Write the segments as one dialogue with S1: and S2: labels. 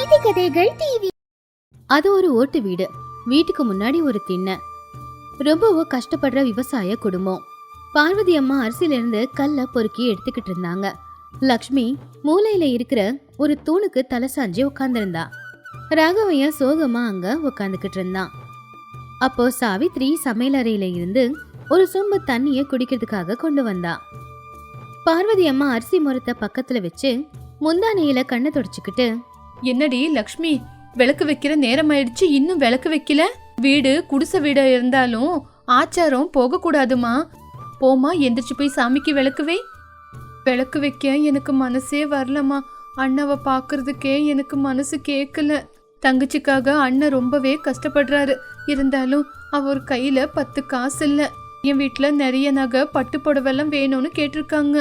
S1: நீதி கதைகள் டிவி. அது ஒரு ஓட்டு வீடு. வீட்டுக்கு முன்னாடி ஒரு திண்ணை. ரொம்பவோ கஷ்டப்படுற விவசாய குடும்பம். பார்வதி அம்மா அரிசியிலிருந்து கல்ல பொறுக்கி எடுத்துக்கிட்டு இருந்தாங்க. லக்ஷ்மி மூலையில இருக்கிற ஒரு தூணுக்கு தலை சாஞ்சி உட்கார்ந்திருந்தா. ராகவையா சோகமா அங்க உட்காந்துக்கிட்டு இருந்தான். அப்போ சாவித்ரி சமையலறையில இருந்து ஒரு சொம்பு தண்ணிய குடிக்கிறதுக்காக கொண்டு வந்தா. பார்வதி அம்மா அரிசி முறத்தை பக்கத்துல வச்சு முந்தானையில கண்ணை தொடச்சுக்கிட்டு,
S2: என்னடி லக்ஷ்மி, விளக்கு வைக்கிற நேரம் ஆயிடுச்சு, இன்னும் விளக்கு வைக்கல? வீடு குடிசை வீடா இருந்தாலும் ஆச்சாரம் போக கூடாதுமா. போமா, எந்திரிச்சு போய் சாமிக்கு விளக்கு வை. விளக்கு வைக்க எனக்கு மனசே வரலம்மா. அண்ணாவை பாக்குறதுக்கே எனக்கு மனசு கேட்கல. தங்கச்சிக்காக அண்ணன் ரொம்பவே கஷ்டப்படுறாரு. இருந்தாலும் அவர் கையில 10 காசு இல்ல. என் வீட்டுல நிறைய நகை பட்டு புடவெல்லாம் வேணும்னு கேட்டிருக்காங்க.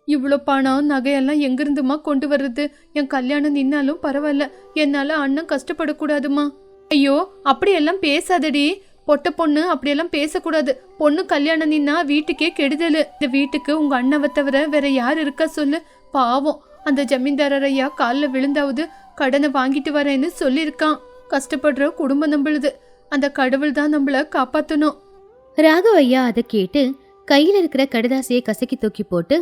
S2: இவ்வளோ பணம் நகையெல்லாம் எங்கிருந்துமா கொண்டு வர்றது? என் கல்யாணம் நின்னாலும் பரவாயில்ல, என்னால அண்ணன் கஷ்டப்படக்கூடாதுமா. ஐயோ, அப்படியெல்லாம் பேசாதடி. பொட்ட பொண்ணு அப்படியெல்லாம் பேசக்கூடாது. பொண்ணு கல்யாணம் நின்னா வீட்டுக்கே கெடுதல். இந்த வீட்டுக்கு உங்க அண்ணாவை தவிர வேற யார் இருக்கா சொல்லு? பாவம், அந்த ஜமீன்தாரர் ஐயா காலில் விழுந்தாவது கடனை வாங்கிட்டு வரேன்னு சொல்லியிருக்கான். கஷ்டப்படுற குடும்பம் நம்மளுது. அந்த கடவுள் தான் நம்மள காப்பாற்றணும்.
S1: ராகவையா அதை கேட்டு கையில இருக்கிற கடுதாசியை கசக்கி தூக்கி போட்டு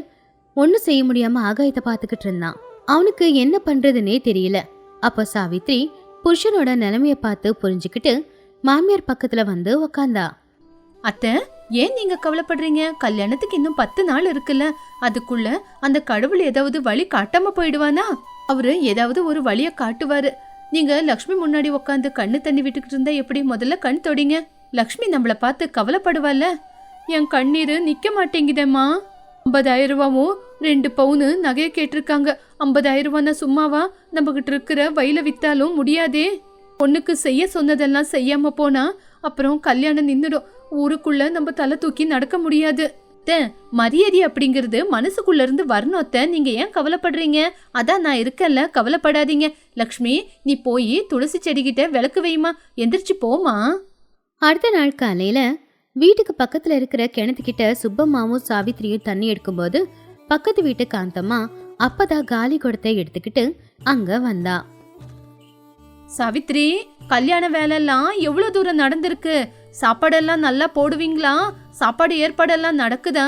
S1: ஒன்னும் செய்ய முடியாம ஆகாயத்தை பார்த்துக்கிட்டு இருந்தான். அவனுக்கு என்ன பண்றதுன்னே தெரியல. அப்ப சாவித்ரி புருஷனோட நிலைமைய பார்த்து புரிஞ்சுக்கிட்டு மாமியார் பக்கத்துல வந்து உக்காந்தா.
S2: அத்தை, ஏன் நீங்க கவலைப்படுறீங்க? கல்யாணத்துக்கு இன்னும் 10 நாள் இருக்குல்ல. அதுக்குள்ள அந்த கடவுள் ஏதாவது வழி காட்டாம போயிடுவானா? அவரு ஏதாவது ஒரு வழிய காட்டுவாரு. நீங்க லக்ஷ்மி முன்னாடி உக்காந்து கண்ணு தண்ணி விட்டுக்கிட்டு இருந்தா எப்படி? முதல்ல கண் தொடிங்க. லக்ஷ்மி நம்மள பார்த்து கவலைப்படுவாள்ல. என் கண்ணீரு நிக்க மாட்டேங்குதேம்மா. 50,000 ரூபாவும் 2 பவுனு நகையை கேட்டிருக்காங்க. 50,000 ரூபான்னா சும்மாவா? நம்ம கிட்ட இருக்கிற வயல வித்தாலும் முடியாதே. பொண்ணுக்கு செய்ய சொன்னதெல்லாம் செய்யாம போனா அப்புறம் கல்யாணம் நின்னுடும். ஊருக்குள்ள நம்ம தலை தூக்கி நடக்க முடியாது. மரியாதை அப்படிங்கிறது மனசுக்குள்ள இருந்து வரணும். அத்தை, நீங்க ஏன் கவலைப்படுறீங்க? அதான் நான் இருக்கேன்ல, கவலைப்படாதீங்க. லக்ஷ்மி, நீ போய் துளசி செடிகிட்ட விளக்கு வைமா. எந்திரிச்சு போமா.
S1: அடுத்த நாள் காலையில வீட்டுக்கு பக்கத்துல இருக்கிற கிணத்துக்கிட்ட சுப்பம்மாவும் சாவித்திரியும் தண்ணி எடுக்கும்போது பக்கத்து வீட்டு காந்தம்மா அப்பதான் காலி குடத்தை எடுத்துக்கிட்டு அங்க வந்தா.
S2: சாவித்ரி, கல்யாண வேலையெல்லாம் எவ்வளவு தூரம் நடந்திருக்கு? சாப்பாடெல்லாம் நல்லா போடுவீங்களா? சாப்பாடு ஏற்பாடெல்லாம் நடக்குதா?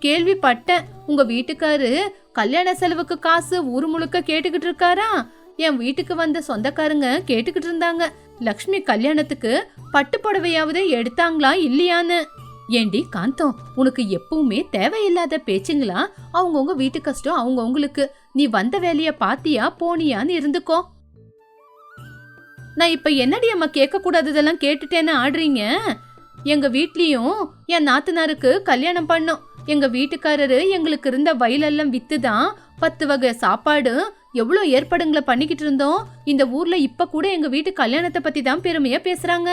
S2: கேள்விப்பட்டேன், உங்க வீட்டுக்காரு கல்யாண செலவுக்கு காசு ஊரு முழுக்க கேட்டுக்கிட்டு இருக்காரா? என் வீட்டுக்கு வந்த சொந்தக்காரங்க கேட்டுக்கிட்டு இருந்தாங்க, லக்ஷ்மி கல்யாணத்துக்கு பட்டு புடவையாவது எடுத்தாங்களா இல்லையான்னு. ஏண்டி காந்தம், உனக்கு எப்பவுமே தேவையில்லாத பேச்சுங்களா? அவங்கவுங்க வீட்டு கஷ்டம் அவங்கவுங்களுக்கு. நீ வந்த வேலைய பாத்தியா போனியான்னு இருந்துக்கோ. நான் இப்ப என்னடி அம்மா கேட்க கூடாததெல்லாம் கேட்டுட்டேன்னு ஆடுறீங்க? எங்க வீட்லயும் என் நாத்தனாருக்கு கல்யாணம் பண்ணோம். எங்க வீட்டுக்காரரு எங்களுக்கு இருந்த வயலெல்லாம் வித்துதான் 10 வகை சாப்பாடு எவ்வளோ ஏற்பாடுங்களை பண்ணிக்கிட்டு இருந்தோம். இந்த ஊர்ல இப்ப கூட எங்க வீட்டு கல்யாணத்தை பத்தி தான் பெருமையா பேசுறாங்க.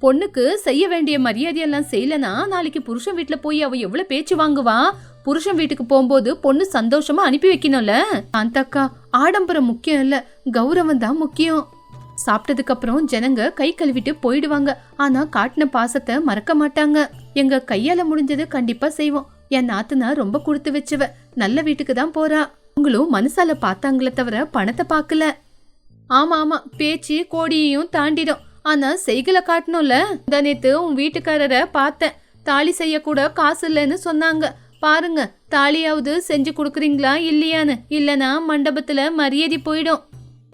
S2: பொண்ணுக்கு செய்ய வேண்டிய மரியாதையெல்லாம் செய்யலனா நாளைக்கு புருஷன் வீட்டுல போய் அவ எவ்வளவு பேச்சு வாங்குவா? புருஷன் வீட்டுக்கு போகும்போது பொண்ணு சந்தோஷமா அனுப்பி வைக்கணும்ல. அந்தக்கா, ஆடம்பரம் முக்கியம் இல்ல, கௌரவம் தான் முக்கியம். சாப்பிட்டதுக்கு அப்புறம் ஜனங்க கை கழுவிட்டு போயிடுவாங்க. ஆனா காட்டின பாசத்தை மறக்க மாட்டாங்க. எங்க கையால முடிஞ்சது கண்டிப்பா செய்வோம். என் நாத்துனா ரொம்ப கொடுத்து வச்சவ, நல்ல வீட்டுக்கு தான் போறா. அவங்களும் மனசால பார்த்தாங்களே தவிர பணத்தை பார்க்கல. ஆமா ஆமா, பேச்சு கோடியையும் தாண்டிடும், ஆனா செய்களை காட்டணும்ல. நேத்து உன் வீட்டுக்காரரை பார்த்தேன், தாலி செய்ய கூட காசு இல்லைன்னு சொன்னாங்க. பாருங்க, தாலியாவது செஞ்சு கொடுக்குறீங்களா இல்லையான்னு. இல்லனா மண்டபத்துல மரியாதை போயிடும்.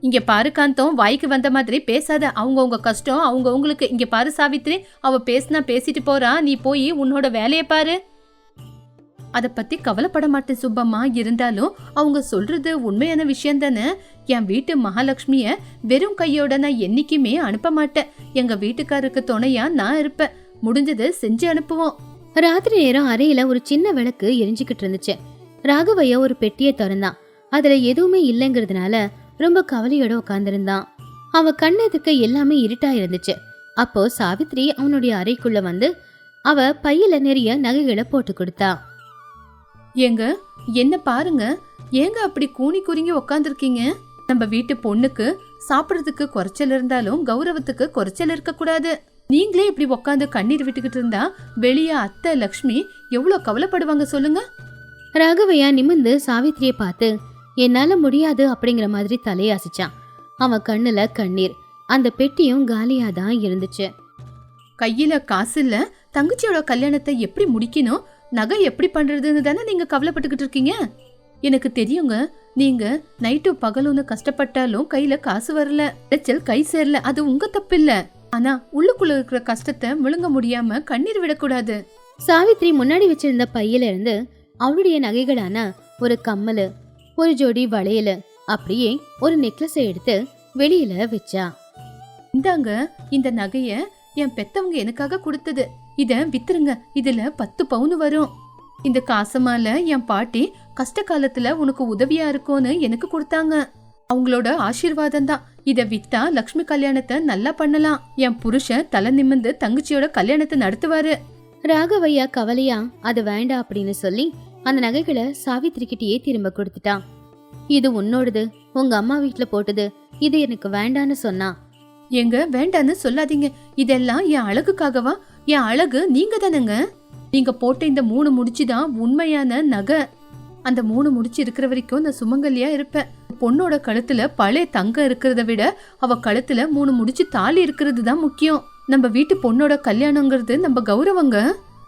S2: இங்க பாரு காந்தம், வாய்க்கு வந்த மாதிரி பேசாத. அவங்கவுங்க கஷ்டம் அவங்கவுங்களுக்கு. இங்க பாரு சாவித்ரி, அவ பேசினா பேசிட்டு போறா, நீ போய் உன்னோட வேலைய பாரு. அத பத்தி கவலைப்பட மாட்டேன் சுப்பம்மா. இருந்தாலும் அவங்க சொல்றது உண்மையான விஷயம் தானே. என் வீட்டு மகாலட்சுமிய வெறும் கையோட நான் என்னைக்குமே அனுப்ப மாட்டேன். எங்க வீட்டுக்காருக்கு துணையா நான் இருப்பேன். முடிஞ்சதை செஞ்சு அனுப்புவோம்.
S1: ராத்திரி நேரம் அறையில ஒரு சின்ன விளக்கு எரிஞ்சுக்கிட்டு இருந்துச்சு. ராகவையா ஒரு பெட்டியை திறந்தான். அதுல எதுவுமே இல்லைங்கிறதுனால ரொம்ப கவலையோட உட்கார்ந்திருந்தான். அவ கண்ணெதுக்கு எல்லாமே இருட்டா இருந்துச்சு. அப்போ சாவித்ரி அவனுடைய அறைக்குள்ள வந்து அவ பையில நிறைய நகைகளை போட்டு கொடுத்தா.
S2: ஏங்க, என்ன பாருங்க, ஏங்க அப்படி கூனி குறுங்கி உக்காந்துருக்கீங்க? நம்ம வீட்டு பொண்ணுக்கு சாப்பிடறதுக்கு குறைச்சல் இருந்தாலும் கௌரவத்துக்கு குறைச்சல் இருக்க கூடாது. நீங்களே இப்படி உக்காந்து கண்ணீர் விட்டுக்கிட்டு இருந்தா வெளியே அத்தை லக்ஷ்மி எவ்வளவு கவலைப்படுவாங்க சொல்லுங்க.
S1: ராகவையா நிமிர்ந்து சாவித்திரியை பார்த்து என்னால முடியாது அப்படிங்கிற மாதிரி தலையாசிச்சான். அவன் கண்ணுல கண்ணீர். அந்த பெட்டியும் காலியா தான் இருந்துச்சு.
S2: கையில காசு இல்ல, தங்கச்சியோட கல்யாணத்தை எப்படி முடிக்கணும், நகை எப்படி பண்றதுன்னு தானே நீங்க கவலைப்பட்டுக்கிட்டு இருக்கீங்க. எனக்கு தெரியுங்க, நீங்க நைட்டு பகலுன்னு கஷ்டப்பட்டாலும் கையில காசு வரல, இறைச்சல் கை சேரல, அது உங்க தப்பு இல்ல. ஆனா உள்ளுக்குள்ள இருக்கிற கஷ்டத்தை முழுங்க முடியாம கண்ணீர் விடக்கூடாது.
S1: சாவித்ரி முன்னாடி வச்சிருந்த பையில இருந்து அவளுடைய நகைகளான ஒரு கம்மலு, ஒரு ஜோடி வளையல், அப்படியே ஒரு நெக்லஸை எடுத்து வெளியில வச்சா.
S2: இந்தாங்க, இந்த நகைய என் பெத்தவங்க எனக்காக கொடுத்தது. இத வித்துருங்க, இதுல 10 பவுன் வரும். இந்த காசமால என் பாட்டி கஷ்ட காலத்துல உனக்கு உதவியா இருக்கும்னு எனக்கு கொடுத்தாங்க. அவங்களோட ஆசீர்வாதம் தான். இத வித்தா லக்ஷ்மி கல்யாணத்தை நல்லா பண்ணலாம். என் புருஷன் தலை நிமிர்ந்து தங்கச்சியோட கல்யாணத்தை நடத்துவாரு.
S1: ராகவையா கவலையா அது வேண்டாம் அப்படின்னு சொல்லி அந்த நகைகளை சாவித்ரி கிட்டயே திரும்ப கொடுத்துட்டான். இது உன்னோடது, உங்க அம்மா வீட்டுல போட்டது, இது எனக்கு வேண்டான்னு சொன்னா.
S2: எங்க வேண்டான்னு சொல்லாதீங்க, இதெல்லாம் என் அழகுக்காகவா? என் அழகு நீங்க தானுங்க. நீங்க போட்ட இந்த 3 முடிச்சுதான் உண்மையான நகை. அந்த 3 முடிச்சு இருக்கிற வரைக்கும் நான் சுமங்கலியா இருப்பேன். பொண்ணோட கழுத்துல பழைய தங்கம் இருக்கிறத விட அவ கழுத்துல 3 முடிச்சு தாலி இருக்கிறது தான் முக்கியம். நம்ம வீட்டு பொண்ணோட கல்யாணங்கிறது நம்ம கௌரவங்க.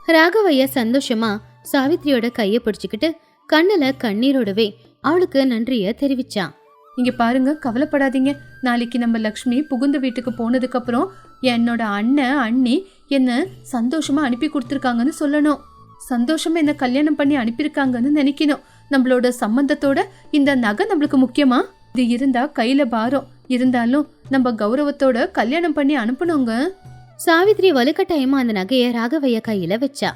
S1: ராகவையா சந்தோஷமா சாவித்ரியோட கைய பிடிச்சுக்கிட்டு கண்ணுல கண்ணீரோடவே அவளுக்கு நன்றிய தெரிவிச்சான்.
S2: இங்க பாருங்க, கவலைப்படாதீங்க. நாளைக்கு நம்ம லக்ஷ்மி புகுந்த வீட்டுக்கு போனதுக்கு அப்புறம் என்னோட அண்ணன் அண்ணி என்ன சந்தோஷமா அனுப்பி கொடுத்துருக்காங்கன்னு சொல்லணும். சந்தோஷமா என்ன கல்யாணம் பண்ணி அனுப்பியிருக்காங்கன்னு நினைக்கணும். நம்மளோட சம்பந்தத்தோட இந்த நகை நம்மளுக்கு முக்கியமா? இது இருந்தா கையில பாரம், இருந்தாலும் நம்ம கௌரவத்தோட கல்யாணம் பண்ணி அனுப்பணுங்க.
S1: சாவித்ரி வலுக்கட்டாயமா அந்த நகைய ராகவையா கையில வச்சா.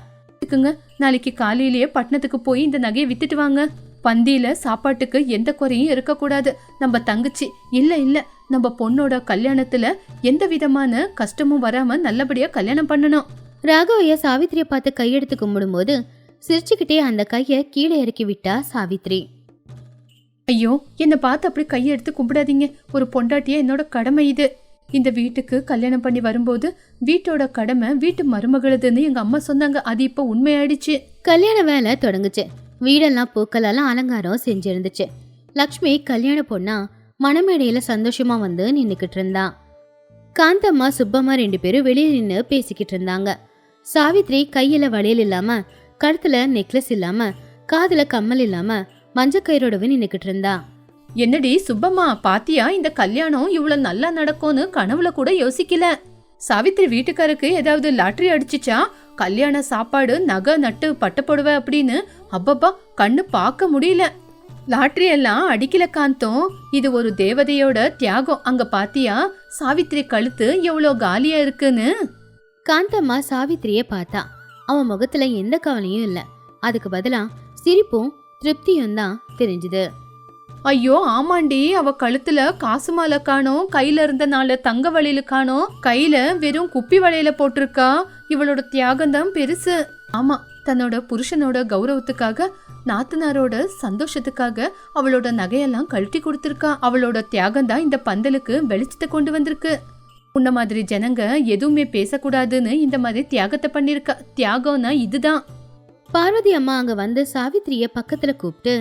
S2: நாளைக்கு காலையிலேயே பட்டணத்துக்கு போய் இந்த நகையை வித்துட்டு வாங்க. பந்தியில சாப்பாட்டுக்கு எந்த குறையும் இருக்கக்கூடாது. நம்ம தங்கச்சி இல்ல நம்ம பொண்ணோட கல்யாணத்துல எந்த விதமான கஷ்டமும் வராம நல்லபடியா கல்யாணம் பண்ணணும்.
S1: ராகவையா சாவித்ரிய பார்த்து கையெடுத்து கும்பிடும்போது சிரிச்சுக்கிட்டே அந்த கைய கீழே இறக்கி விட்டா சாவித்ரி.
S2: ஐயோ, என்னை பார்த்து அப்படி கையெடுத்து கும்பிடாதீங்க. ஒரு பொண்டாட்டியா என்னோட கடமை இது. இந்த வீட்டுக்கு கல்யாணம் பண்ணி வரும்போது வீட்டோட கடமை வீட்டு மருமகளுதுன்னு எங்க அம்மா சொன்னாங்க. அது இப்ப உண்மையாயிடுச்சு.
S1: கல்யாண வேலை தொடங்குச்சு. வீடெல்லாம் பூக்களால அலங்காரம் செஞ்சிருந்துச்சு. லக்ஷ்மி கல்யாண பொண்ணா மணமேடையில சந்தோஷமா வந்து நின்னுக்கிட்டு இருந்தா. காந்தம்மா சுப்பம்மா 2 பேரும் வெளியே நின்று பேசிக்கிட்டு இருந்தாங்க. சாவித்ரி கையில வளையல் இல்லாம, கழுத்துல நெக்லஸ் இல்லாம, காதுல கம்மல் இல்லாம மஞ்சக்கயிறோடவே நின்னுக்கிட்டு இருந்தா.
S2: என்னடி சுப்பம்மா, பாத்தியா இந்த கல்யாணம் இவ்வளவு நல்லா நடக்கும்னு கனவுல கூட யோசிக்கல. சாவித்ரி வீட்டுக்காருக்கு ஏதாவது லாட்டரி அடிச்சுச்சா? கல்யாண சாப்பாடு, நகை, நட்டு, பட்டப்பொடுவை அப்படின்னு அப்பப்பா கண்ணு பார்க்க முடியல. லாட்டரி எல்லாம் அடிக்கல காந்தம், இது ஒரு தேவதையோட தியாகம். அங்க பாத்தியா சாவித்ரி கழுத்து எவ்வளோ காலியா இருக்குன்னு?
S1: காந்தம்மா சாவித்ரிய பார்த்தா. அவன் முகத்துல எந்த கவலையும் இல்ல. அதுக்கு பதிலா சிரிப்பும் திருப்தியும் தான் தெரிஞ்சுது.
S2: ஐயோ ஆமாண்டி, அவ கழுத்துல காசு மாலை காணோம், கையில இருந்த 4 தங்க வளையல காணோம், கையில வெறும் குப்பி வளையல போட்டிருக்கா. இவளோட தியாகம் தான் பெருசு. ஆமா, தன்னோட புருஷனோட கௌரவத்துக்காக, நாத்தனாரோட சந்தோஷத்துக்காக அவளோட நகையெல்லாம் கழட்டி கொடுத்திருக்கா. அவளோட தியாகம் தான் இந்த பந்தலுக்கு வெளிச்சத்தை கொண்டு வந்திருக்கு. உன்ன மாதிரி ஜனங்க எதுவுமே பேசக்கூடாதுன்னு இந்த மாதிரி தியாகத்தை பண்ணிருக்கா. தியாகம்னா இதுதான்.
S1: பார்வதி அம்மா அங்க வந்து சாவித்ரிய பக்கத்துல கூப்பிட்டு,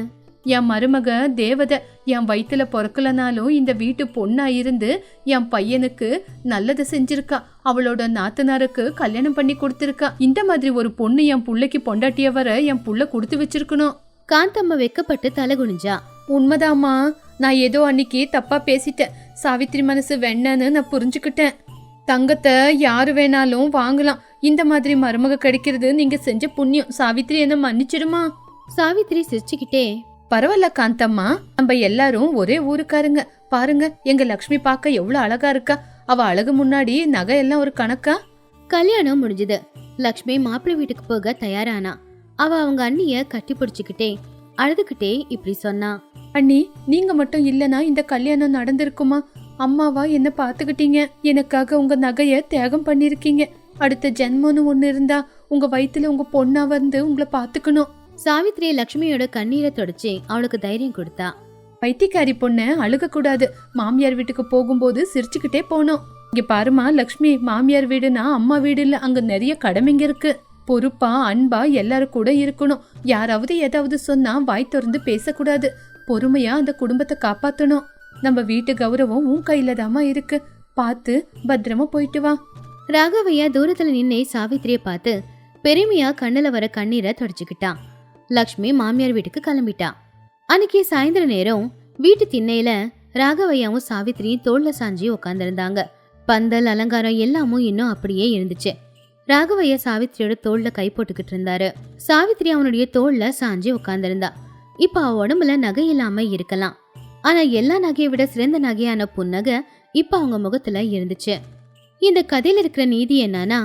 S2: என் மருமக தேவதை, என் வயிற்றுல பிறக்கலனாலும் இந்த வீட்டு பொண்ணா இருந்து என் பையனுக்கு நல்லதை செஞ்சிருக்கா. அவளோட நாத்தனாருக்கு கல்யாணம் பண்ணி கொடுத்திருக்கா. இந்த மாதிரி ஒரு பொண்ணு என் புள்ளைக்கு பொண்டாட்டிய வர என் புள்ள கொடுத்து வச்சிருக்கணும்.
S1: காந்தம்மா வெக்கப்பட்டு தலை குனிஞ்சா.
S2: உண்மைதாம்மா, நான் ஏதோ அன்னைக்கு தப்பா பேசிட்டேன். சாவித்ரி மனசு வெண்ணன்னு நான் புரிஞ்சுக்கிட்டேன். தங்கத்தை யாரு வேணாலும் வாங்கலாம். இந்த மாதிரி மருமக கிடைக்கிறது நீங்க செஞ்ச புண்ணியம். சாவித்ரி என்ன மன்னிச்சிடுமா?
S1: சாவித்ரி சிரிச்சுக்கிட்டே,
S2: பரவாயில்ல காந்தம்மா, நம்ம எல்லாரும் ஒரே ஊருக்காருங்க. பாருங்க, எங்க லக்ஷ்மி பார்க்க எவ்வளவு அழகா இருக்கா. அவ அழகு முன்னாடி நகை எல்லாம் ஒரு கணக்கா?
S1: கல்யாணம் முடிஞ்சது. லக்ஷ்மி மாப்பிள்ளை வீட்டுக்கு போக தயாரானா. அவ அவங்க அண்ணிய கட்டி பிடிச்சுக்கிட்டே அழுதுகிட்டே இப்படி சொன்னா.
S2: அண்ணி, நீங்க மட்டும் இல்லனா இந்த கல்யாணம் நடந்திருக்குமா? அம்மாவா என்ன பாத்துக்கிட்டீங்க. எனக்காக உங்க நகைய தியாகம் பண்ணிருக்கீங்க. அடுத்த ஜென்மம்னு ஒண்ணு இருந்தா உங்க வயித்துல உங்க பொண்ணா வந்து உங்களை பாத்துக்கணும்.
S1: சாவித்ரி லக்ஷ்மியோட கண்ணீரை தொடச்சு அவளுக்கு தைரியம் கொடுத்தா.
S2: பைத்தியக்காரி பொண்ணு அழுக கூடாது. மாமியார் வீட்டுக்கு போகும்போது சிரிச்சுக்கிட்டே போனோம். இங்க பாருமா லக்ஷ்மி, மாமியார் வீடுனா அம்மா வீடு இல்ல. அங்க நிறைய கடமைங்க இருக்கு. பொறுப்பா அன்பா எல்லாரும் கூட இருக்கணும். யாராவது ஏதாவது சொன்னா வாய் திறந்து பேசக்கூடாது. பொறுமையா அந்த குடும்பத்தை காப்பாத்தணும். நம்ம வீட்டு கௌரவம் உன் கையில தாமா இருக்கு. பார்த்து பத்திரமா போயிட்டு வா.
S1: ராகவையா தூரத்துல நின்னே சாவித்திரிய பார்த்து பெருமையா கண்ணுல வர கண்ணீரை தொடச்சுக்கிட்டான். லக்ஷ்மி மாமியார் வீட்டுக்கு கிளம்பிட்டா. அன்னைக்கு சாயந்தர நேரம் வீட்டு திண்ணையில ராகவையாவும் சாவித்திரியும் தோல்ல சாஞ்சி உட்காந்துருந்தாங்க. பந்தல் அலங்காரம் எல்லாமும் இன்னும் அப்படியே இருந்துச்சு. ராகவையா சாவித்திரியோட தோல்ல கை போட்டுக்கிட்டு இருந்தாரு. சாவித்திரி அவனுடைய தோல்ல சாஞ்சி உட்காந்துருந்தா. இப்ப அவ உடம்புல நகை இல்லாம இருக்கலாம், ஆனா எல்லா நகையை விட சிறந்த நகையான புன்னகை இப்ப அவங்க முகத்துல இருந்துச்சு. இந்த கதையில இருக்கிற நீதி என்னன்னா,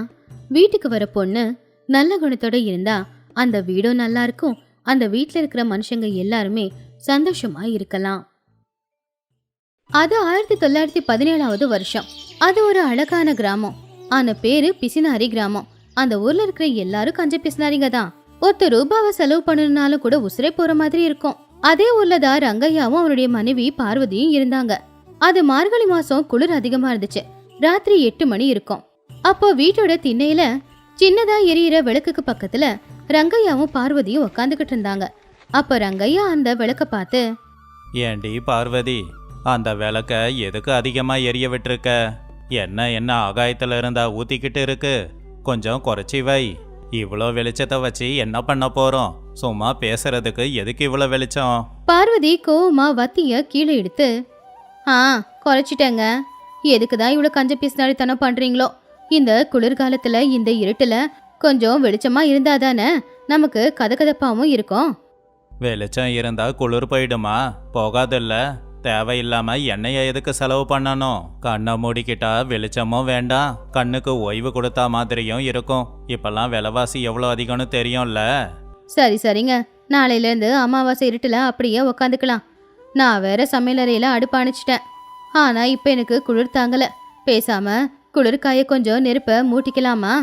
S1: வீட்டுக்கு வர பொண்ணு நல்ல குணத்தோட இருந்தா அந்த வீடும் நல்லா இருக்கும், அந்த வீட்டுல இருக்கிற மனுஷங்க எல்லாருமே சந்தோஷமா இருக்கலாம். அது 1917 வருஷம். அது ஒரு அழகான கிராமம். ஆன பேரு பிசினாரி கிராமம். அந்த ஊர்ல இருக்கிற எல்லாரும் கஞ்ச பிசினாரிங்க தான். ₹1 செலவு பண்ணணும்னாலும் கூட உசுரே போற மாதிரி இருக்கும். அதே ஊர்ல தான் ரங்கையாவும் அவருடைய மனைவி பார்வதியும் இருந்தாங்க. அது மார்கழி மாசம், குளிர் அதிகமா இருந்துச்சு. ராத்திரி 8 மணி இருக்கும். அப்போ வீட்டோட திண்ணையில சின்னதா எரியிற விளக்குக்கு பக்கத்துல ரங்கையாவும் பார்வதியும் உக்காந்துக்கிட்டு இருந்தாங்க. அப்ப ரங்கையா அந்த விளக்க பார்த்து,
S3: ஏண்டி பார்வதி, அந்த விளக்க எதுக்கு அதிகமா எரிய விட்டுருக்க? என்ன ஆகாயத்துல இருந்தா ஊத்திக்கிட்டு இருக்கு? கொஞ்சம் குறைச்சி வை. இவ்வளோ வெளிச்சத்தை வச்சு என்ன பண்ண போறோம்? சும்மா பேசுறதுக்கு எதுக்கு இவ்வளோ வெளிச்சம்?
S1: பார்வதி கோவமா வத்திய கீழே எடுத்து, குறைச்சிட்டேங்க. எதுக்குதான் இவ்வளவு கஞ்ச பிசினாரித்தனம் பண்றீங்களோ? இந்த குளிர்காலத்துல இந்த இருட்டுல கொஞ்சம் வெளிச்சமா இருந்தாதானே நமக்கு கதகதப்பாவும் இருக்கும்.
S3: வெளிச்சம் இருந்தா குளிர் போயிடுமா? போகாதில்ல. தேவையில்லாம எண்ணெயை எதுக்கு செலவு பண்ணணும்? கண்ணை மூடிக்கிட்டா வெளிச்சமும் வேண்டாம், கண்ணுக்கு ஓய்வு கொடுத்தா மாதிரியும் இருக்கும். இப்பெல்லாம் விலைவாசி எவ்வளோ அதிகம்னு தெரியும்ல.
S1: சரிங்க, நாளையில இருந்து அமாவாசை இருட்டுல அப்படியே உக்காந்துக்கலாம். நான் வேற சமையலறையில அடுப்பு அணைச்சிட்டேன். ஆனா இப்ப எனக்கு குளிர் தாங்கல. பேசாம குளிர்காய கொஞ்சம் நெருப்ப மூட்டிக்கலாமா?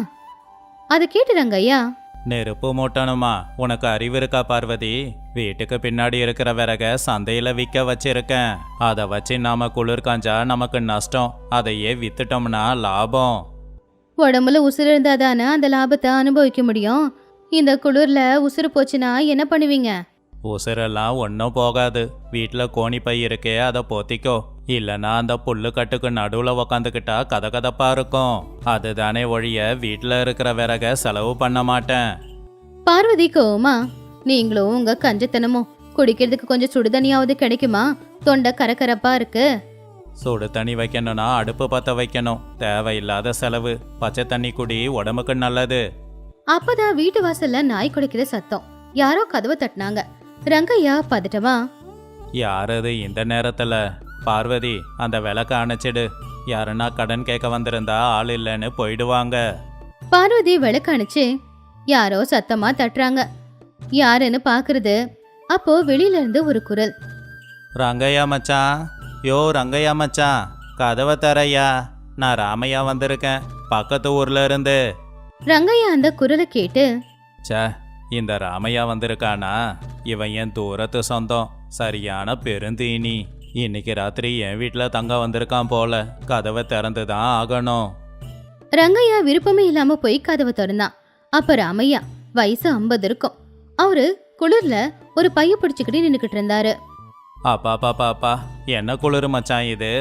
S1: அதை கேட்டுறாங்க ஐயா.
S3: நெருப்பு மூட்டணுமா? உனக்கு அறிவு இருக்கா பார்வதி? வீட்டுக்கு பின்னாடி இருக்கிற விறக சந்தையில விற்க வச்சிருக்கேன். அதை வச்சு நாம குளிர் காஞ்சா நமக்கு நஷ்டம், அதையே வித்துட்டோம்னா லாபம்.
S1: உடம்புல உசுறு இருந்தாதானே அந்த லாபத்தை அனுபவிக்க முடியும். இந்த குளிர்ல உசுறு போச்சுன்னா என்ன பண்ணுவீங்க?
S3: உசுரெல்லாம் ஒன்றும் போகாது. வீட்டில் கோணிப்பை இருக்கே, அதை போத்திக்கோ. இல்லைன்னா அந்த புல்லு கட்டுக்கு நடுவில் உக்காந்துக்கிட்டா கதகதப்பா இருக்கும். அதுதானே ஒழிய வீட்டில் இருக்கிற விறக செலவு பண்ண மாட்டேன்.
S1: பார்வதி கோவமா, நீங்களும் உங்க கஞ்சத்தனமும் குடிக்கிறதுக்கு கொஞ்சம் சுடுதண்ணியாவது கிடைக்குமா? தொண்டை கரகரப்பா இருக்கு.
S3: சுடு தண்ணி வைக்கணும்னா அடுப்பு பற்ற வைக்கணும். தேவையில்லாத செலவு. பச்சை தண்ணி குடி, உடம்புக்கு நல்லது.
S1: அப்பதான் வீட்டு வாசல்ல நாய் குடைக்கிற சத்தம். யாரோ கதவை தட்டினாங்க. ரங்கையா பதட்டமா,
S3: யாரது இந்த நேரத்துல? பார்வதி, அந்த விளக்க அணைச்சிடு. யாருன்னா கடன் கேட்க வந்திருந்தா ஆள் இல்லைன்னு போயிடுவாங்க.
S1: பார்வதி விளக்கு அணைச்சு யாரோ சத்தமா தட்டுறாங்க. யாருன்னு பாக்குறது. அப்போ வெளியில இருந்து ஒரு குரல்,
S3: ரங்கையா மச்சான், யோ ரங்கையா மச்சான், கதவை தரையா, நான் ராமையா வந்திருக்கேன், பக்கத்து ஊர்ல இருந்து.
S1: ரங்கையா அந்த குரலை கேட்டு,
S3: சே, இந்த ராமையா வந்திருக்கானா? இவன் என் தூரத்து சொந்தம், சரியான பெருந்தீனி. இன்னைக்கு ராத்திரி என் வீட்டில் தங்க வந்திருக்கான் போல. கதவை திறந்து தான் ஆகணும்.
S1: ரங்கையா விருப்பமே இல்லாம போய் கதவை திறந்தான். அப்ப ராமையா வயசு 50 இருக்கும். அவரு குளிர்ல ஒரு பைய பிடிச்சுக்கிட்டு நின்னுக்கிட்டு இருந்தாரு.
S3: அப்பா, என்ன குளிர் மச்சான் இது?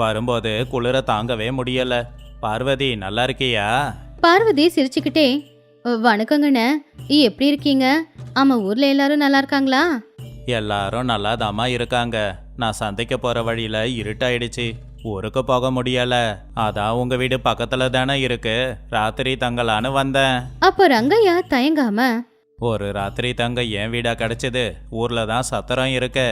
S3: வரும்போது குளிர தாங்கவே முடியல. பார்வதி, நல்லா இருக்கியா?
S1: பார்வதி சிரிச்சுக்கிட்டே, வணக்கங்கண்ண, எப்படி இருக்கீங்க? ஆமா, ஊர்ல எல்லாரும் நல்லா இருக்காங்களா?
S3: எல்லாரும் நல்லாதாமா இருக்காங்க. நான் சந்தைக்கு போற வழியில இருட்டாயிடுச்சு, ஊருக்கு போக முடியல. அதான் உங்க வீடு பக்கத்துல தானே இருக்கு, ராத்திரி தங்கலான்னு வந்தேன்.
S1: அப்போ ரங்கையா தயங்காம,
S3: ஒரு ராத்திரி தங்க என் வீடா கிடைச்சது. ஊர்ல தான் சத்திரம் இருக்கு.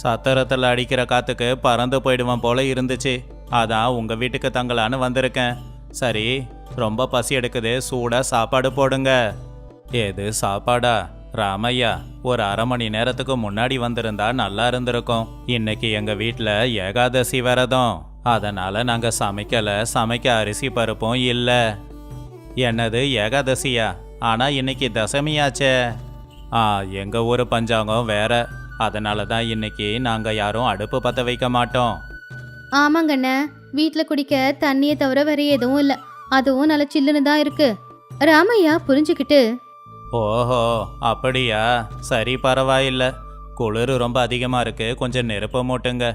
S3: சத்திரத்துல அடிக்கிற காத்துக்கு பறந்து போயிடுவான் போல இருந்துச்சு. அதான் உங்க வீட்டுக்கு தங்கலான்னு வந்திருக்கேன். சரி, ரொம்ப பசி எடுக்குது, சூடா சாப்பாடு போடுங்க. ஏது சாப்பாடா? ராமையா, ஒரு அரை மணி நேரத்துக்கு முன்னாடி வந்திருந்தா நல்லா இருந்திருக்கும். இன்னைக்கு எங்க வீட்டுல ஏகாதசி விரதம், அதனால நாங்க சமைக்க அரிசி பருப்பும் இல்ல. என்னது ஏகாதசியா? ஆனா இன்னைக்கு தசமியாச்சே. எங்க ஊரு பஞ்சாங்கம் வேற, அதனால தான் இன்னைக்கு நாங்க யாரும் அடுப்பு பத்த வைக்க மாட்டோம்.
S1: ஆமாங்கண்ண, வீட்டுல குடிக்க தண்ணியை தவிர வேற எதுவும் இல்ல, அதுவும் நல்ல சில்லுன்னு தான் இருக்கு. ராமையா புரிஞ்சுக்கிட்டு,
S3: ஓஹோ அப்படியா, சரி பரவாயில்ல. குளிர் ரொம்ப அதிகமா இருக்கு, கொஞ்சம் நெருப்ப மூட்டுங்க.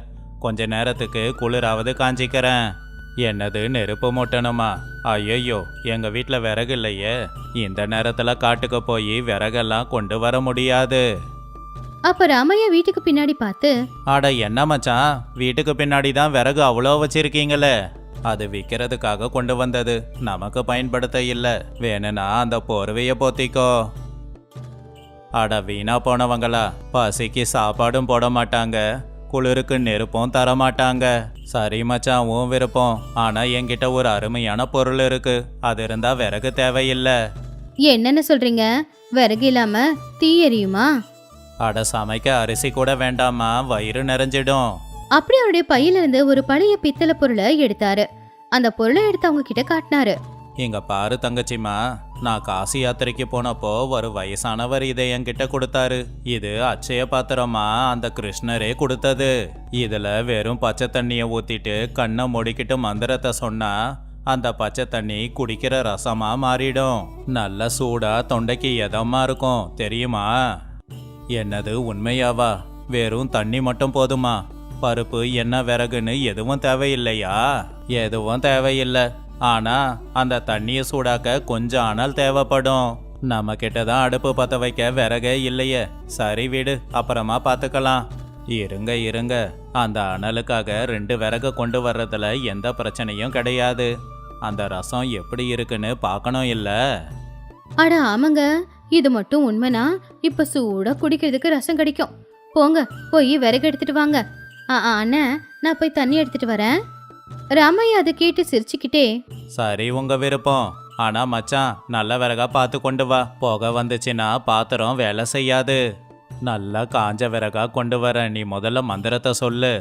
S3: கொஞ்ச நேரத்துக்கு குளிராவது காஞ்சிக்கிறேன். என்னது, நெருப்பு மூட்டணுமா? ஐயோ, எங்க வீட்டில் விறகு இல்லையே. இந்த நேரத்துல காட்டுக்கு போய் விறகெல்லாம் கொண்டு வர முடியாது.
S1: அப்ப ராமையா வீட்டுக்கு பின்னாடி பார்த்து,
S3: அட என்ன மச்சான், வீட்டுக்கு பின்னாடி தான் விறகு அவ்வளோ வச்சிருக்கீங்களே. அது விற்கிறதுக்காக கொண்டு வந்தது, நமக்கு பயன்படுத்த இல்லை. வேணும்னா அந்த போர்வையை போத்திக்கோ. அட வீணா போனவங்களா, பசிக்கு சாப்பாடும் போட மாட்டாங்க, குளிருக்கு நெருப்பும் தர மாட்டாங்க. சரி மச்சான், உன் விருப்பம். ஆனா என்கிட்ட ஒரு அருமையான பொருள் இருக்கு, அது இருந்தா விறகு தேவையில்லை.
S1: என்னன்னு சொல்றீங்க? விறகு இல்லாம தீ எரியுமா?
S3: அட சமைக்க அரிசி கூட வேண்டாமா, வயிறு நிறைஞ்சிடும்.
S1: அப்படி அவருடைய பையில இருந்து ஒரு பழைய பித்தளை பொருளை எடுத்தாரு. அந்த பொருளை எடுத்து அவங்க கிட்ட காட்டினாரு.
S3: இங்க பாரு தங்கச்சிமா, நான் காசி யாத்திரைக்கு போனப்போ ஒரு வயசானவர் இதை என்கிட்ட கொடுத்தாரு. இது அச்சய பாத்திரமா அந்த கிருஷ்ணரே கொடுத்தது. இதுல வெறும் பச்சை தண்ணிய ஊத்திட்டு கண்ணை முடிக்கிட்டு மந்திரத்தை சொன்னா அந்த பச்சை தண்ணி குடிக்கிற ரசமா மாறிடும். நல்ல சூடா தொண்டைக்கு எதமா இருக்கும் தெரியுமா? என்னது, உண்மையாவா? வெறும் தண்ணி மட்டும் போதுமா? பருப்பு என்ன விறகுன்னு எதுவும் தேவையில்லையா? எதுவும் தேவையில்லை. ஆனா அந்த தண்ணியை சூடாக்க கொஞ்சம் அனல் தேவைப்படும். நம்ம கிட்டதான் அடுப்பு பத்த வைக்க விறகே இல்லையே. சரி விடு, அப்புறமா பார்த்துக்கலாம். இருங்க, அந்த அனலுக்காக 2 விறகு கொண்டு வர்றதுல எந்த பிரச்சனையும் கிடையாது. அந்த ரசம் எப்படி இருக்குன்னு பார்க்கணும் இல்ல?
S1: அட ஆமாங்க, இது மட்டும் உண்மைனா இப்ப சூடா குடிக்கிறதுக்கு ரசம் கிடைக்கும். போங்க, போய் விறகு எடுத்துட்டு வாங்க. அண்ணா, நான் போய் தண்ணி எடுத்துட்டு வரேன். ராமையா அதை கேட்டு சிரிச்சுக்கிட்டே,
S3: சரி, உங்க விருப்பம். ஆனா மச்சான், நல்ல விறகா பார்த்து கொண்டு வா. புகை வந்துச்சுன்னா பாத்திரம் வேலை செய்யாது. நல்லா காஞ்ச விறகா கொண்டு வர. நீ முதல்ல மந்திரத்தை சொல்லு.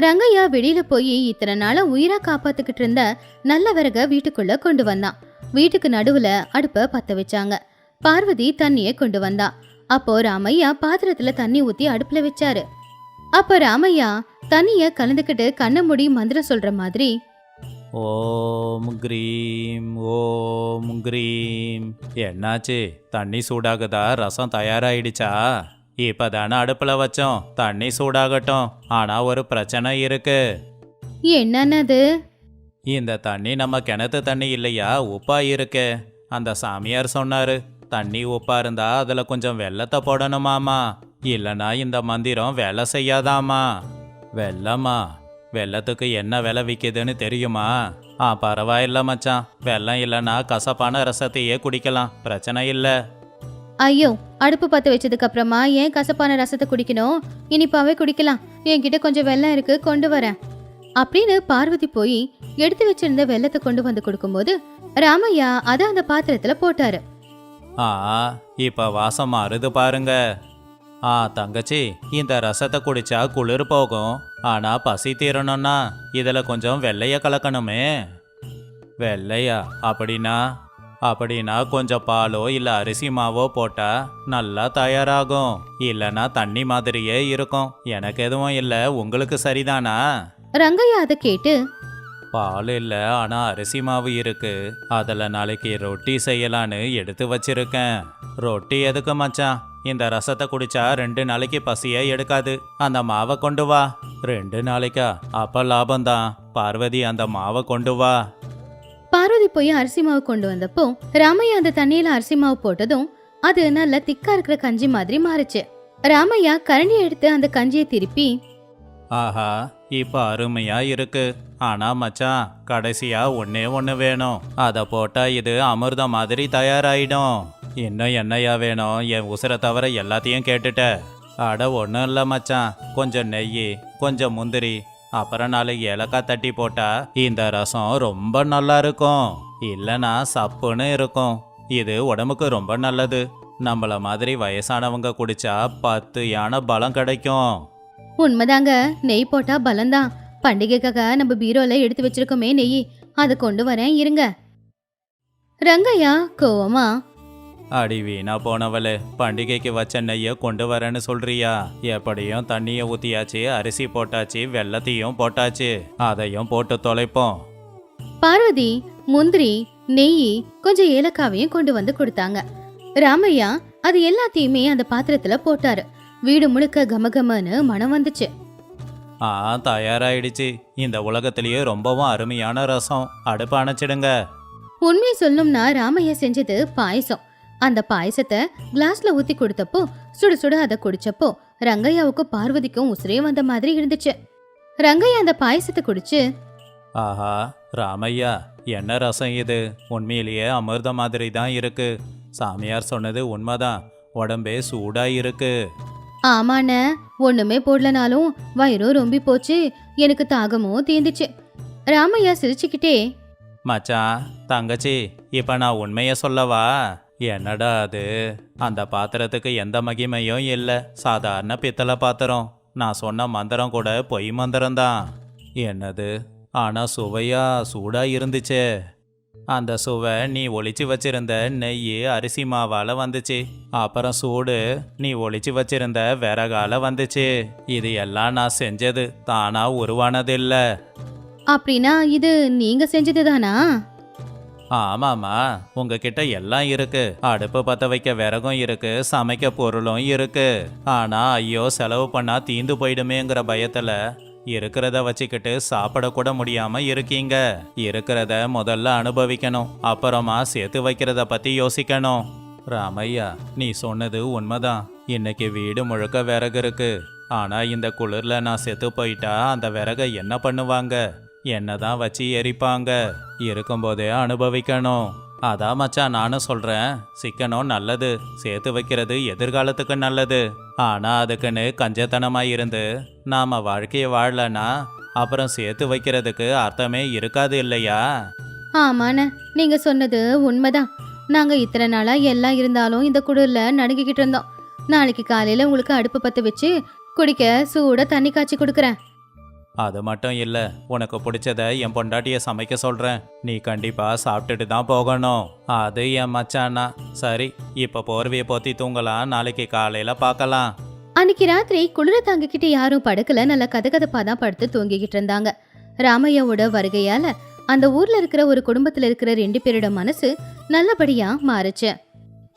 S1: ரங்கையா வெளியில போய் இத்தனை நாளா உயிரா காப்பாத்துக்கிட்டு இருந்த நல்ல விறக வீட்டுக்குள்ள கொண்டு வந்தான். வீட்டுக்கு நடுவுல அடுப்ப பத்த வச்சாங்க. பார்வதி தண்ணிய கொண்டு வந்தா. அப்போ ராமையா பாத்திரத்துல தண்ணி ஊத்தி அடுப்புல வச்சாரு. அப்ப ராமையா தண்ணிய கலந்துக்கிட்டு கண்ணை மூடி மந்திரம் சொல்ற மாதிரி,
S3: ஓம் கிரீம் ஓம் கிரீம். என்னாச்சு, தண்ணி சூடாகுதா? ரசம் தயாராயிடுச்சா? இப்பதானே அடுப்புல வச்சோம், தண்ணி சூடாகட்டும். ஆனா ஒரு பிரச்சனை இருக்கு.
S1: என்னன்னது?
S3: இந்த தண்ணி நம்ம கிணத்து தண்ணி இல்லையா, உப்பா இருக்கு. அந்த சாமியார் சொன்னாரு, தண்ணி உப்பா இருந்தா அதுல கொஞ்சம் வெல்லத்தை போடணுமாமா, இல்லனா இந்த மந்திரம் வேலை செய்யாதாமா. வெல்லமா? வெல்லத்துக்கு என்ன விலை விற்கிதுன்னு தெரியுமா? பரவாயில்ல மச்சான், வெல்லம் இல்லைன்னா கசப்பான ரசத்தையே குடிக்கலாம், பிரச்சனை இல்லை.
S1: ஐயோ, அடுப்பு பத்த வச்சதுக்கு அப்புறமா ஏன் கசப்பான ரசத்தை குடிக்கணும்? இனிப்பாவே குடிக்கலாம். என்கிட்ட கொஞ்சம் வெல்லம் இருக்கு, கொண்டு வரேன் அப்படின்னு பார்வதி போய் எடுத்து வச்சிருந்த வெல்லத்தை கொண்டு வந்து கொடுக்கும்போது ராமையா அதை அந்த பாத்திரத்துல போட்டாரு.
S3: இப்ப வாசம் மாறுது பாருங்க. தங்கச்சி, இந்த ரசத்தை குடிச்சா குளிர் போகும். ஆனா பசி தீரணும்னா இதுல கொஞ்சம் வெள்ளைய கலக்கணுமே. வெள்ளையா? அப்படின்னா கொஞ்சம் பாலோ இல்ல அரிசி மாவோ போட்டா நல்லா தயாராகும். இல்லனா தண்ணி மாதிரியே இருக்கும். எனக்கு எதுவும் இல்ல, உங்களுக்கு சரிதானா?
S1: ரங்கையா அதை கேட்டு,
S3: பால் இல்ல, ஆனா அரிசி மாவு இருக்கு. அதுல நாளைக்கு ரொட்டி செய்யலான்னு எடுத்து வச்சிருக்கேன். ரொட்டி எதுக்கு மச்சான்? இந்த ரசத்தை குடிச்சா 2 நாளைக்கு பசியே எடுக்காது. அந்த மாவை கொண்டு வா. 2 நாளைக்கா? அப்ப லாபம்தான். பார்வதி, அந்த மாவை கொண்டு வா.
S1: பார்வதி போய் அரிசி மாவு கொண்டு வந்தப்போ ராமையா அந்த தண்ணியில அரிசி மாவு போட்டதும் அது நல்ல திக்கா இருக்கிற கஞ்சி மாதிரி மாறுச்சு. ராமையா கரண்டியை எடுத்து அந்த கஞ்சியை திருப்பி,
S3: ஆஹா, இப்ப அருமையா இருக்கு. ஆனா மச்சான், கடைசியா ஒன்னே ஒண்ணு வேணும். அத போட்டா இது அமிர்தம் மாதிரி தயாராயிடும். இன்னும் என்னையா வேணும்? என் உசுரை தவிர எல்லாத்தையும் கேட்டுட்ட. அட ஒன்றும் இல்லை மச்சான், கொஞ்சம் நெய், கொஞ்சம் முந்திரி, அப்புறம் 4 ஏலக்காய் தட்டி போட்டா இந்த ரசம் ரொம்ப நல்லா இருக்கும். இல்லைனா சப்புன்னு இருக்கும். இது உடம்புக்கு ரொம்ப நல்லது. நம்மள மாதிரி வயசானவங்க குடிச்சா 10 யானை பலம் கிடைக்கும்.
S1: உண்மைதாங்க, நெய் போட்டா பலம்தான். பண்டிகைக்காக நம்ம பீரோல எடுத்து வச்சிருக்கோமே நெய், அதை கொண்டு வரேன் இருங்க. ரங்கையா கோவமா,
S3: அடி வீணா போனவளே, பண்டிகைக்கு வச்ச நெய்ய கொண்டு வரேன்னு சொல்றியா? எப்படியும் தண்ணிய ஊத்தியாச்சு, அரிசி போட்டாச்சு, வெல்லத்தையும் போட்டாச்சு, அதையும் போட்டு தொலைப்போம்.
S1: பார்வதி முந்திரி, நெய், கொஞ்சம் ஏலக்காவையும் கொண்டு வந்து கொடுத்தாங்க. ராமையா அது எல்லாத்தையுமே அந்த பாத்திரத்துல போட்டாரு. வீடு முழுக்க கமகமன்னு மனம் வந்துச்சு.
S3: தயாராயிடுச்சு. இந்த உலகத்திலேயே ரொம்பவும் அருமையான ரசம். அடுப்பு அணைச்சிடுங்க.
S1: உண்மை சொல்லணும்னா ராமையா செஞ்சது பாயசம். அந்த பாயசத்தை கிளாஸ்ல ஊத்தி கொடுத்தப்போ சுட சுட அதை குடிச்சப்போ ரங்கையாவுக்கும் பார்வதிக்கும் உசுரே வந்த மாதிரி இருந்துச்சு. ரங்கையா அந்த பாயசத்தை குடிச்சு,
S3: ஆஹா ராமையா, என்ன ரசம் இது? உண்மையிலேயே அமிர்த மாதிரி தான் இருக்கு. சாமியார் சொன்னது உண்மைதான், உடம்பே சூடா இருக்கு.
S1: ஆமான ஒண்ணுமே போடலனாலும் வயிறும் ரொம்பி போச்சு, எனக்கு தாகமும் தீந்துச்சு. ராமையா சிரிச்சுக்கிட்டே,
S3: மச்சான் தங்கச்சி, இப்ப நான் உண்மைய சொல்லவா? என்னடா அது? அந்த பாத்திரத்துக்கு எந்த மகிமையும் இல்லை, சாதாரண பித்தளை பாத்திரம். நான் சொன்ன மந்திரம் கூட பொய் மந்திரம்தான். என்னது? ஆனா சுவையா சூடா இருந்துச்சே. அந்த சுவை நீ ஒளிச்சு வச்சிருந்த நெய் அரிசி மாவால வந்துச்சு. அப்புறம் சூடு நீ ஒளிச்சு வச்சிருந்த விறகால வந்துச்சு. இது எல்லாம் நான் செஞ்சது, தானா உருவானது இல்ல.
S1: அப்படின்னா இது நீங்க செஞ்சதுதானா?
S3: ஆமாமா, உங்ககிட்ட எல்லாம் இருக்கு. அடுப்பு பத்த வைக்க விறகும் இருக்கு, சமைக்க பொருளும் இருக்கு. ஆனா ஐயோ செலவு பண்ணா தீந்து போயிடுமேங்கிற பயத்துல இருக்கிறத வச்சுக்கிட்டு சாப்பிடக்கூட முடியாம இருக்கீங்க. இருக்கிறத முதல்ல அனுபவிக்கணும், அப்புறமா சேர்த்து வைக்கிறத பத்தி யோசிக்கணும். ராமையா, நீ சொன்னது உண்மைதான். இன்னைக்கு வீடு முழுக்க விறகு இருக்கு. ஆனா இந்த குளிர்ல நான் செத்து போயிட்டா அந்த விறகை என்ன பண்ணுவாங்க? என்னதான் வச்சு எரிப்பாங்க. இருக்கும்போதே அனுபவிக்கணும். அதான் மச்சான் நானும் சொல்றேன், சிக்கனம் நல்லது, சேர்த்து வைக்கிறது எதிர்காலத்துக்கு நல்லது. ஆனா அதுக்குன்னு கஞ்சத்தனமா இருந்து நாம வாழ்க்கையை வாழலனா அப்புறம் சேர்த்து வைக்கிறதுக்கு அர்த்தமே இருக்காது இல்லையா?
S1: ஆமான, நீங்க சொன்னது உண்மைதான். நாங்க இத்தனை நாளா எல்லாம் இருந்தாலும் இந்த குளிர்ல நடுங்கிக்கிட்டு இருந்தோம். நாளைக்கு காலையில உங்களுக்கு அடுப்பு பத்த வச்சு குடிக்க சூட தண்ணி காய்ச்சி கொடுக்கறேன்.
S3: அது மட்டும் இல்ல, உனக்கு பிடிச்சத என் பொண்டாட்டிய சமைக்க சொல்றேன். நீ கண்டிப்பா சாப்பிட்டுட்டு தான் போகணும். அது என் மச்சானா. சரி, இப்ப போர்வையை போத்தி தூங்கலாம், நாளைக்கு காலையில பார்க்கலாம்.
S1: அன்னைக்கு ராத்திரி குளிர தாங்கிக்கிட்டு யாரும் படுக்கல, நல்ல கதகதப்பா தான் படுத்து தூங்கிக்கிட்டு இருந்தாங்க. ராமையாவோட வருகையால அந்த ஊர்ல இருக்கிற ஒரு குடும்பத்துல இருக்கிற 2 பேரோட மனசு நல்லபடியா மாறுச்சு.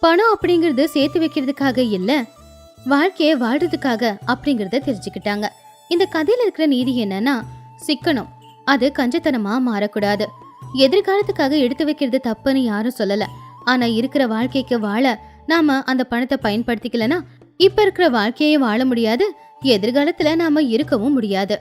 S1: பணம் அப்படிங்கறது சேர்த்து வைக்கிறதுக்காக இல்ல, வாழ்க்கைய வாழ்றதுக்காக அப்படிங்கறத தெரிஞ்சுக்கிட்டாங்க. இந்த கதையில இருக்கிற நீதி என்னன்னா, சிக்கனம் அது கஞ்சத்தனமா மாறக்கூடாது. எதிர்காலத்துக்காக எடுத்து வைக்கிறது தப்புன்னு யாரும் சொல்லல. ஆனா இருக்கிற வாழ்க்கைக்கு வாழ நாம அந்த பணத்தை பயன்படுத்திக்கலனா இப்ப இருக்கிற வாழ்க்கையை வாழ முடியாது, எதிர்காலத்துல நாம இருக்கவும் முடியாது.